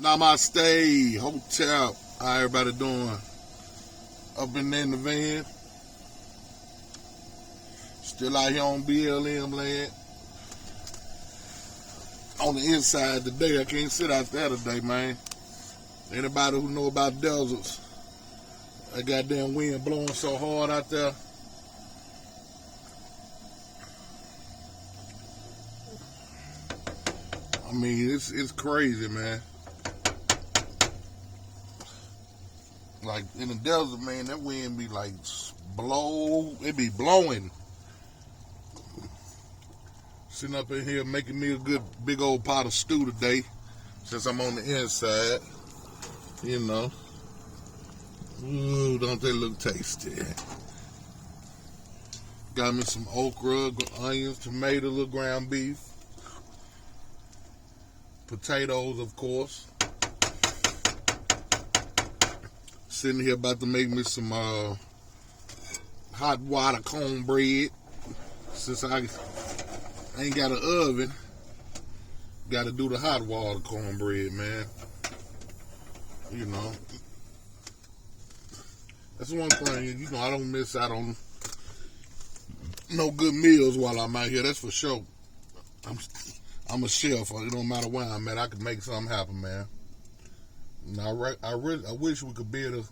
Namaste, hotel. How everybody doing? Up in there in the van. Still out here on BLM land. On the inside today. I can't sit out there today, man. Anybody who know about deserts, that goddamn wind blowing so hard out there. I mean, it's crazy, man. Like in the desert, man, that wind be like it be blowing. Sitting up in here making me a good big old pot of stew today, since I'm on the inside. You know. Ooh, don't they look tasty? Got me some okra, onions, tomato, little ground beef. Potatoes, of course. Sitting here about to make me some hot water cornbread. Since I ain't got an oven, got to do the hot water cornbread, man. You know, that's one thing. You know, I don't miss out on no good meals while I'm out here. That's for sure. I'm a chef. It don't matter where I'm at. I can make something happen, man. Now, I wish we could be able to.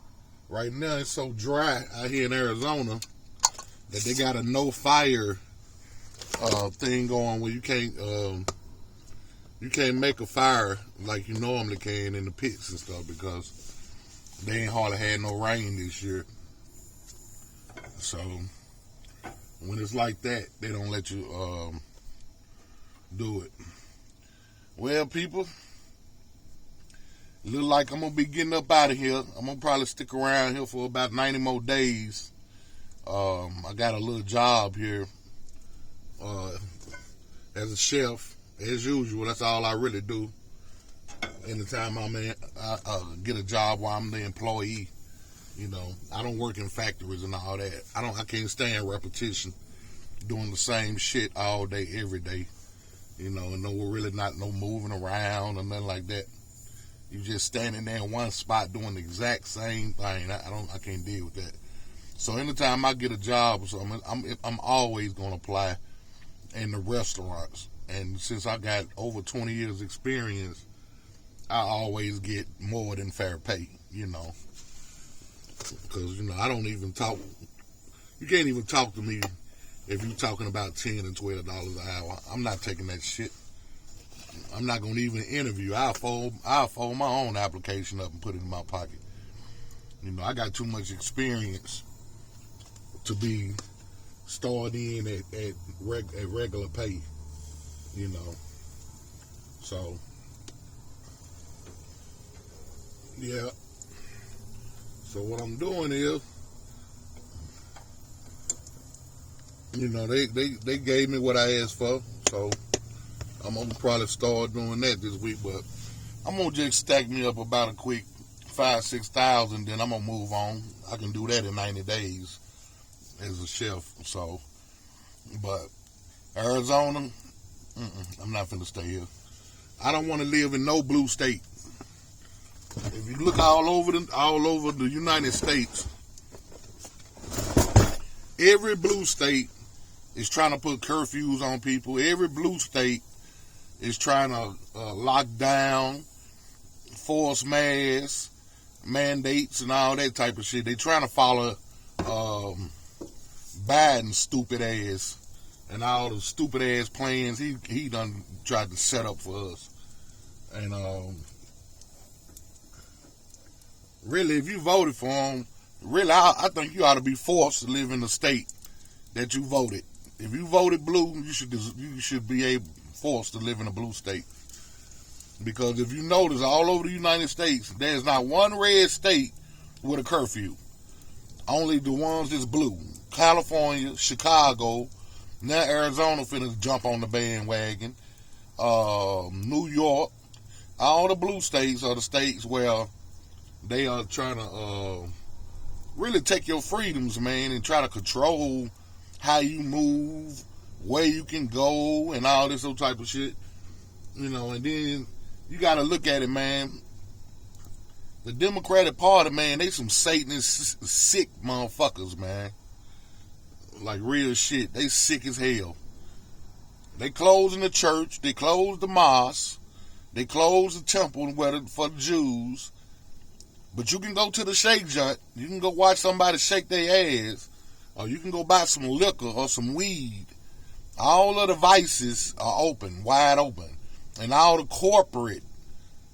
Right now, it's so dry out here in Arizona that they got a no fire thing going where you can't make a fire like you normally can in the pits and stuff because they ain't hardly had no rain this year. So when it's like that, they don't let you do it. Well, people, look like I'm going to be getting up out of here. I'm going to probably stick around here for about 90 more days. I got a little job here as a chef. As usual, that's all I really do. Anytime I get a job while I'm the employee, you know, I don't work in factories and all that. I can't stand repetition, doing the same shit all day, every day. You know, and we're really not no moving around or nothing like that. You just standing there in one spot doing the exact same thing. I can't deal with that. So anytime I get a job, so I'm always gonna apply in the restaurants. And since I got over 20 years experience, I always get more than fair pay, you know. Because, you know, I don't even talk. You can't even talk to me if you're talking about $10 and $12 an hour. I'm not taking that shit. I'm not going to even interview. I'll fold my own application up and put it in my pocket. You know, I got too much experience to be starred in at regular pay. You know, so yeah. So what I'm doing is, you know, they gave me what I asked for, so I'm gonna probably start doing that this week. But I'm gonna just stack me up about a quick 5,000-6,000, then I'm gonna move on. I can do that in 90 days as a chef. So, but Arizona. I'm not finna stay here. I don't want to live in no blue state. If you look all over the United States, every blue state is trying to put curfews on people. Every blue state is trying to lock down, force masks, mandates, and all that type of shit. They trying to follow Biden's stupid ass. And all the stupid ass plans he done tried to set up for us. And really, if you voted for him, really, I think you ought to be forced to live in the state that you voted. If you voted blue, you should be forced to live in a blue state. Because if you notice, all over the United States, there's not one red state with a curfew. Only the ones that's blue. California, Chicago. Now Arizona finna jump on the bandwagon. New York, all the blue states are the states where they are trying to really take your freedoms, man, and try to control how you move, where you can go, and all this old type of shit. You know, and then you got to look at it, man. The Democratic Party, man, they some Satanist, sick motherfuckers, man. Like real shit. They sick as hell. They closing the church. They closed the mosque. They closed the temple for the Jews. But you can go to the shake joint. You can go watch somebody shake their ass. Or you can go buy some liquor or some weed. All of the vices are open, wide open. And all the corporate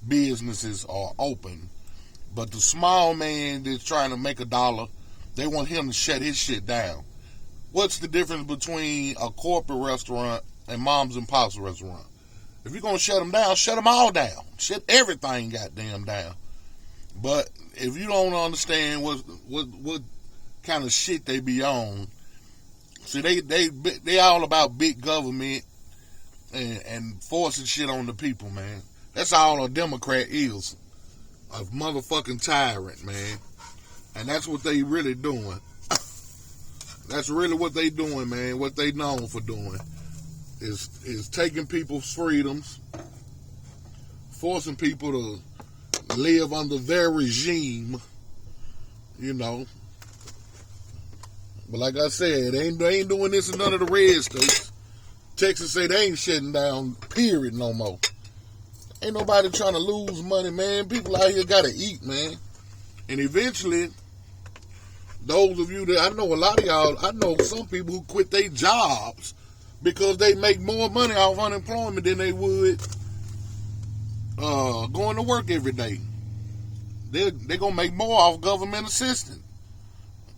businesses are open. But the small man that's trying to make a dollar, they want him to shut his shit down. What's the difference between a corporate restaurant and mom's and pop's restaurant? If you're going to shut them down, shut them all down. Shut everything goddamn down. But if you don't understand what kind of shit they be on, see, they all about big government and forcing shit on the people, man. That's all a Democrat is. A motherfucking tyrant, man. And that's what they really doing. That's really what they doing, man. What they known for doing is taking people's freedoms, forcing people to live under their regime, you know. But like I said, they ain't doing this in none of the red states. Texas say they ain't shutting down, period, no more. Ain't nobody trying to lose money, man. People out here gotta eat, man. And eventually, those of you that, I know a lot of y'all, I know some people who quit their jobs because they make more money off unemployment than they would going to work every day. They're going to make more off government assistance.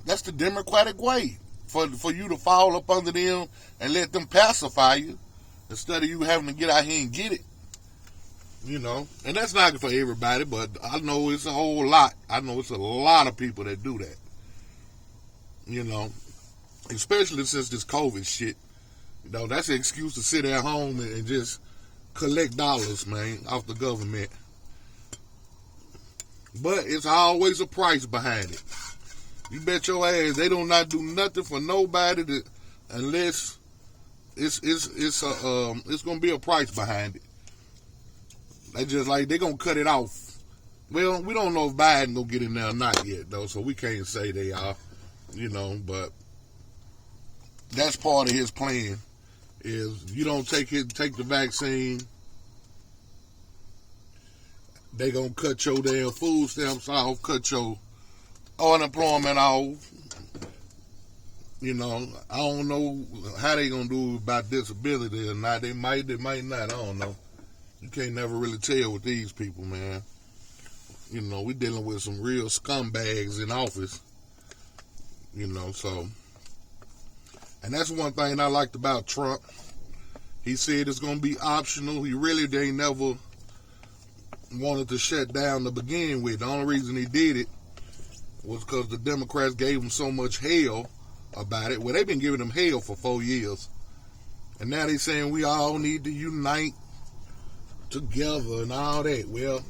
That's the Democratic way for you to fall up under them and let them pacify you instead of you having to get out here and get it. You know, and that's not for everybody, but I know it's a whole lot. I know it's a lot of people that do that. You know, especially since this COVID shit. You know, that's an excuse to sit at home and just collect dollars, man, off the government. But it's always a price behind it. You bet your ass they don't not do nothing for nobody unless it's gonna be a price behind it. They just like they gonna cut it off. Well, we don't know if Biden gonna get in there or not yet though, so we can't say they are, you know. But that's part of his plan. Is you don't take the vaccine, they gonna cut your damn food stamps off, cut your unemployment off. You know, I don't know how they gonna do about disability or not. They might not. I don't know. You can't never really tell with these people, man. You know, we dealing with some real scumbags in office. You know, so. And that's one thing I liked about Trump. He said it's going to be optional. He really ain't never wanted to shut down to begin with. The only reason he did it was because the Democrats gave him so much hell about it. Well, they've been giving him hell for 4 years. And now they saying we all need to unite together and all that. Well,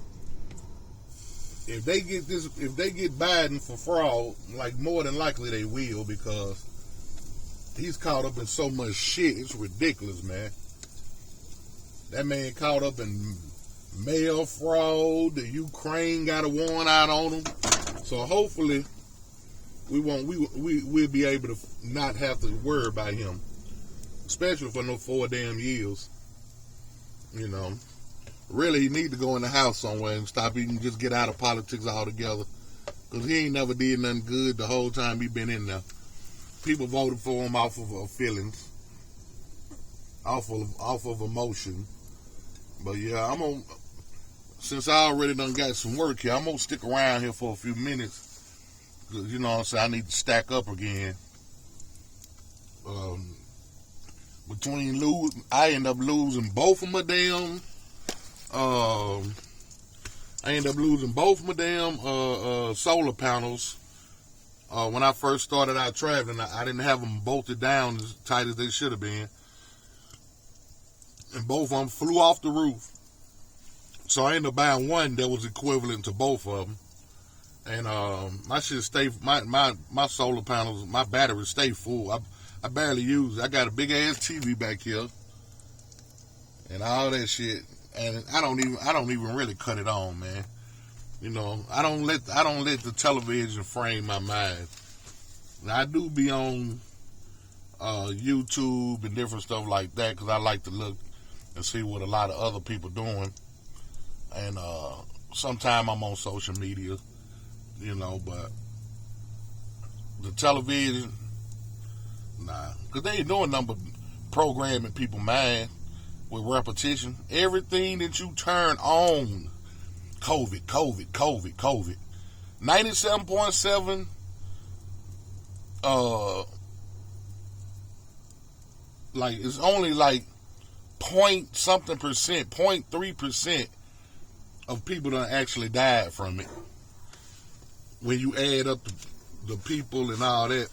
if they get Biden for fraud, like more than likely they will, because he's caught up in so much shit. It's ridiculous, man. That man caught up in mail fraud. The Ukraine got a warrant out on him. So hopefully we'll be able to not have to worry about him, especially for no 4 damn years. You know. Really, he need to go in the house somewhere and stop. He can just get out of politics altogether, because he ain't never did nothing good the whole time he been in there. People voted for him off of feelings, off of emotion. But yeah, since I already done got some work here, I'm gonna stick around here for a few minutes, because you know what I'm saying, I need to stack up again. I end up losing both of my damn. I ended up losing both my damn solar panels. When I first started out traveling, I didn't have them bolted down as tight as they should have been. And both of them flew off the roof. So I ended up buying one that was equivalent to both of them. And my shit my solar panels, my batteries stay full. I barely use it. I got a big ass TV back here and all that shit. And I don't even really cut it on, man. You know, I don't let the television frame my mind. Now, I do be on YouTube and different stuff like that because I like to look and see what a lot of other people doing. And sometimes I'm on social media, you know, but the television, nah, because they ain't doing nothing but programming people's mind with repetition. Everything that you turn on, COVID, COVID, COVID, COVID. 97.7 like it's only like point something percent, 0.3% of people that actually died from it. When you add up the people and all that,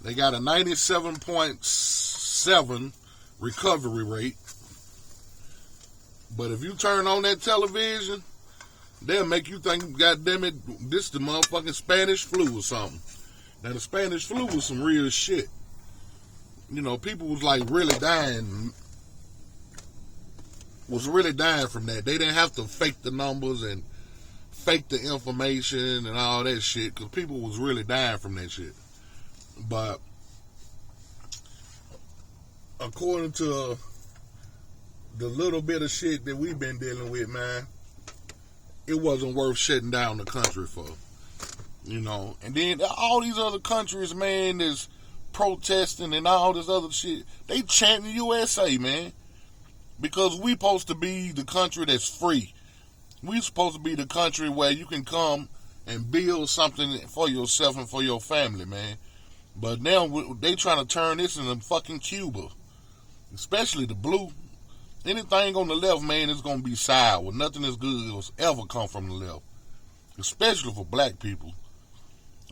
they got a 97.7 recovery rate. But if you turn on that television, they'll make you think, God damn it, this the motherfucking Spanish flu or something. Now, the Spanish flu was some real shit. You know, people was like really dying from that. They didn't have to fake the numbers and fake the information and all that shit because people was really dying from that shit. But according to the little bit of shit that we've been dealing with, man, it wasn't worth shutting down the country for. You know, and then all these other countries, man, is protesting and all this other shit. They chanting USA, man, because we supposed to be the country that's free. We supposed to be the country where you can come and build something for yourself and for your family, man. But now they trying to turn this into fucking Cuba, especially the blue. Anything on the left, man, is going to be sour. Nothing as good will ever come from the left, especially for black people.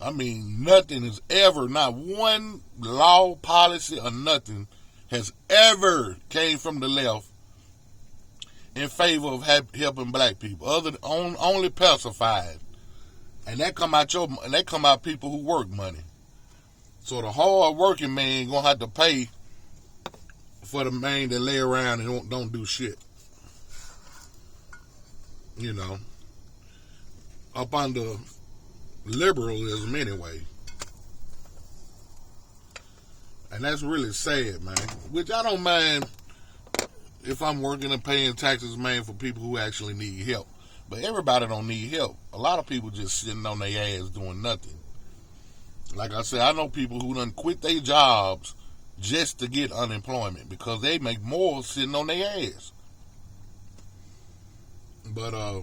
I mean, nothing has ever, not one law, policy, or nothing has ever came from the left in favor of helping black people, other than only pacified, and that come out people who work money. So the hard working man gonna have to pay for the man that lay around and don't do shit. You know, up under liberalism anyway. And that's really sad, man. Which I don't mind if I'm working and paying taxes, man, for people who actually need help. But everybody don't need help. A lot of people just sitting on their ass doing nothing. Like I said, I know people who done quit their jobs just to get unemployment because they make more sitting on their ass. But,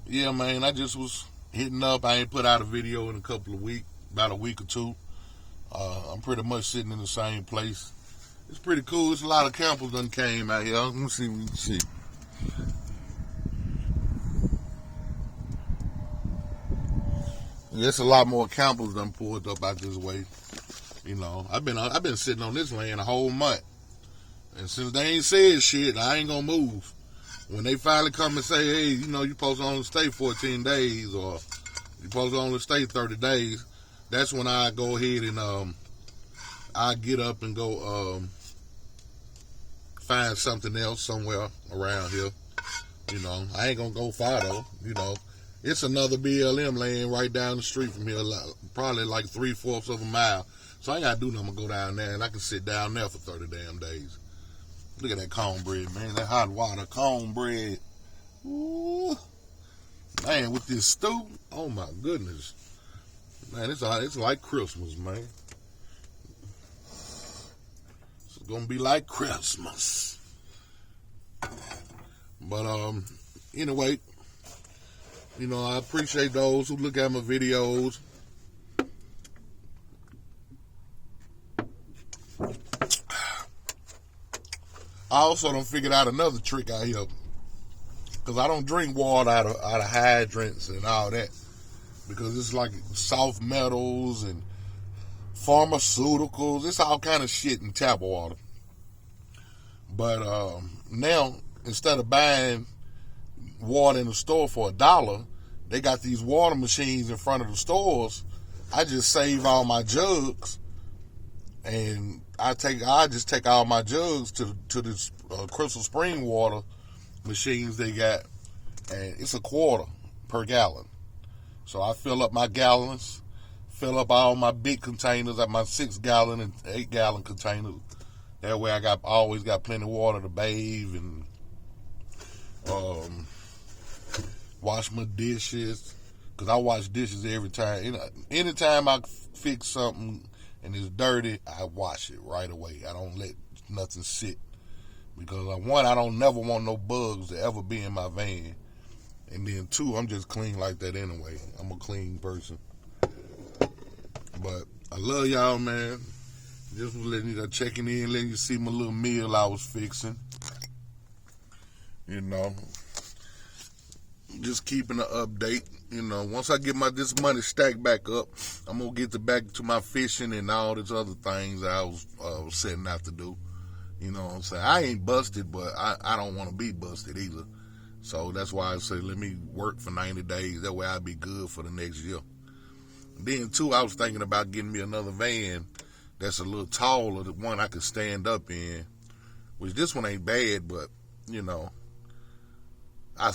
yeah, man, I just was hitting up. I ain't put out a video in a couple of weeks, about a week or two. I'm pretty much sitting in the same place. It's pretty cool. It's a lot of campers done came out here. Let me see. There's a lot more campers done pulled up out this way. You know, I've been sitting on this land a whole month, and since they ain't said shit, I ain't gonna move. When they finally come and say, hey, you know, you supposed to only stay 14 days or you supposed to only stay 30 days, that's when I go ahead and I get up and go find something else somewhere around here. You know, I ain't gonna go far though. You know, it's another BLM land right down the street from here, probably like 3/4 of a mile. So I ain't gotta do nothing but go down there, and I can sit down there for 30 damn days. Look at that cornbread, man. That hot water cornbread. Ooh. Man, with this stew, oh my goodness. Man, it's like Christmas, man. It's gonna be like Christmas. But anyway, you know, I appreciate those who look at my videos. I also done figured out another trick out here, because I don't drink water out of hydrants and all that, because it's like soft metals and pharmaceuticals. It's all kind of shit in tap water. But now, instead of buying water in the store for $1, they got these water machines in front of the stores. I just save all my jugs, and I just take all my jugs to this Crystal Spring water machines they got, and it's a quarter per gallon. So I fill up my gallons, fill up all my big containers, like my 6-gallon and 8-gallon containers. That way I always got plenty of water to bathe and wash my dishes. Cause I wash dishes every time. Anytime I fix something and it's dirty, I wash it right away. I don't let nothing sit. Because I don't never want no bugs to ever be in my van. And then 2, I'm just clean like that anyway. I'm a clean person. But I love y'all, man. Just letting you checking in, letting you see my little meal I was fixing. Just keeping an update. Once I get this money stacked back up, I'm gonna get back to my fishing and all these other things I was setting out to do. You know what I'm saying? I ain't busted, but I don't want to be busted either. So that's why I say let me work for 90 days. That way I'll be good for the next year. Then 2, I was thinking about getting me another van that's a little taller, the one I could stand up in. Which this one ain't bad, but I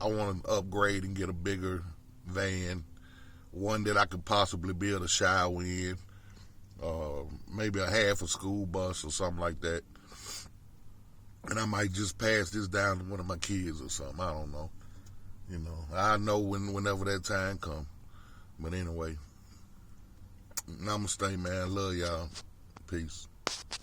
want to upgrade and get a bigger van, one that I could possibly build a shower in, maybe a half a school bus or something like that. And I might just pass this down to one of my kids or something. I don't know. I know whenever that time comes. But anyway, namaste, man. Love y'all. Peace.